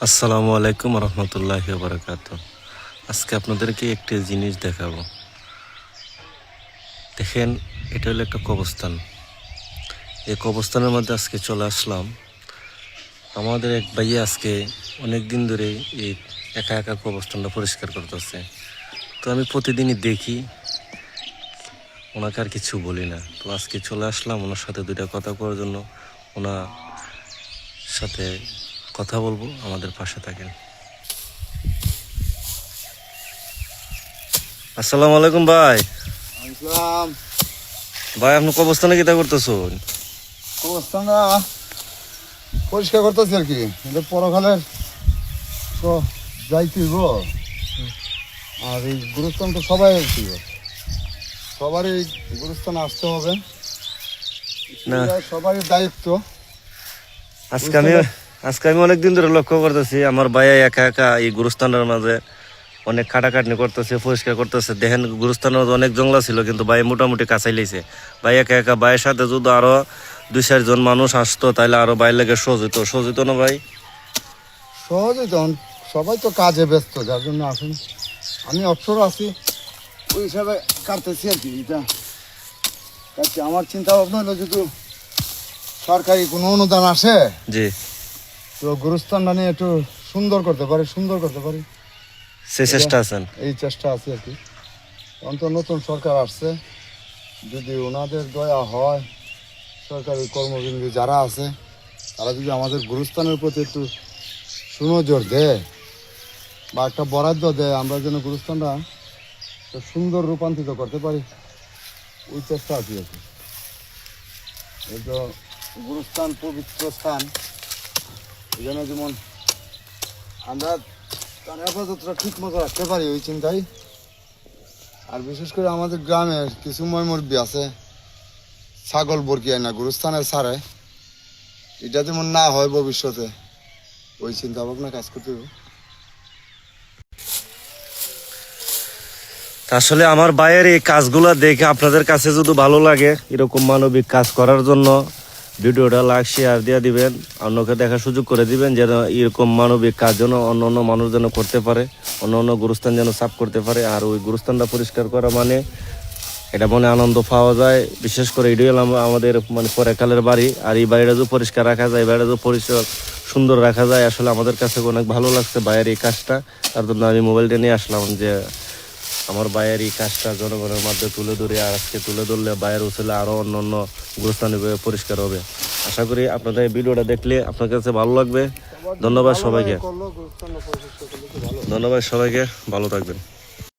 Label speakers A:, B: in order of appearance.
A: আসসালামু আলাইকুম রহমতুল্লাহি বারাকাতুহু। আজকে আপনাদেরকে একটি জিনিস দেখাবো। দেখেন, এটা হলো একটা কবরস্থান। এই কবরস্থানের মধ্যে আজকে চলে আসলাম। আমাদের এক ভাইয়া আজকে অনেক দিন ধরে এই একা একা কবরস্থানটা পরিষ্কার করতেছে। তো আমি প্রতিদিনই দেখি, ওনাকে আর কিছু বলি না। তো আজকে চলে আসলাম ওনার সাথে দুইটা কথা করার জন্য। ওনার সাথে কথা বলবো, আমাদের পাশে থাকেন। আসসালামু আলাইকুম ভাই।
B: আসলাম।
A: ভাই, আপনি কবরস্থানে কিটা করতেছেন?
B: কবরস্থানটা পরিষ্কার করতেছি আর কি। এটা পরকালের তো যাইতেইব। আর এই গুরুস্থান তো সবাই আসছিল, সবারই গুরুস্থানে আসতে হবে,
A: না,
B: সবারই দায়িত্ব।
A: আজকে আমি অনেকদিন ধরে লক্ষ্য করতেছি আমার ভাইয়া একা একা এই গুরুস্থানের মাঝে অনেক খাটাখাটনি করতেছে, পরিষ্কার করতেছে। দেখেন, গুরুস্থানের মাঝে অনেক জঙ্গলা ছিল, কিন্তু ভাই মোটামুটি কাছাই লাইছে। ভাই একা একা, ভাইয়ের সাথে যদি আরো 2-4 জন মানুষ আসতো তাহলে আরো ভাইয়ের লেগে সহজ হইতো না ভাই?
B: সহজেই তখন সবাই তো কাজে ব্যস্ত, যার জন্য আসুন। আমি অবসর আছি, ওই হিসাবে কাটতেছি আর কি। এটা কাটছি। আমার চিন্তা ভাবনা হলো যদি সরকারি কোনো অনুদান আসে,
A: জি,
B: তো গুরুস্থানটা নিয়ে একটু সুন্দর করতে পারি।
A: সে চেষ্টা আছেন?
B: এই চেষ্টা আছে আর কি। অন্তত নতুন সরকার আসছে, যদি ওনাদের দয়া হয়, সরকারি কর্মবিন্দু যারা আছে তারা যদি আমাদের গুরুস্থানের প্রতি একটু সুনজর দেয় বা একটা বরাদ্দ দেয়, আমরা যেন গুরুস্থানটা সুন্দর রূপান্তরিত করতে পারি, ওই চেষ্টা আছে আর কি। এই তো গুরুস্থান পবিত্র স্থান, এই জন্য যেমন আমরা তার হেফাজতটা ঠিক মতো রাখতে পারি, ওই চিন্তাই। আর বিশেষ করে আমাদের গ্রামের কিছু ময়মুরব্বি আছে, ছাগল বরকিয়ায় না গুরুস্থানের ছাড়ে, এটা যেমন না হয় ভবিষ্যতে, ওই চিন্তা ভাবনা কাজ করতে হবে।
A: আসলে আমার ভাইয়ের এই কাজগুলা দেখে আপনাদের কাছে যদি ভালো লাগে, এরকম মানবিক কাজ করার জন্য ভিডিওটা লাইক শেয়ার দিয়ে দিবেন, অন্যকে দেখার সুযোগ করে দিবেন, যেন এরকম মানবিক কাজ যেন অন্য মানুষ যেন করতে পারে, অন্য গুরুস্থান যেন সাফ করতে পারে। আর ওই গুরুস্থানটা পরিষ্কার করা মানে এটা মনে আনন্দ পাওয়া যায়। বিশেষ করে এটাই হলো আমাদের মানে পরেকালের বাড়ি। আর এই বাড়িটা যদি পরিষ্কার রাখা যায়, বাড়িটা যদি পরিষ্কার সুন্দর রাখা যায়, আসলে আমাদের কাছে অনেক ভালো লাগছে ভাইয়ের এই কাজটা। তার জন্য আমি মোবাইলটা নিয়ে আসলাম, যে আমার ভাইয়ের এই কাজটা জনগণের মধ্যে তুলে ধরে। আর আজকে তুলে ধরলে ভাইয়ের উচলে আরো অন্য গুরুস্থান পরিষ্কার হবে। আশা করি আপনাদের এই ভিডিওটা দেখলে আপনার কাছে ভালো লাগবে। ধন্যবাদ সবাইকে, ভালো থাকবেন।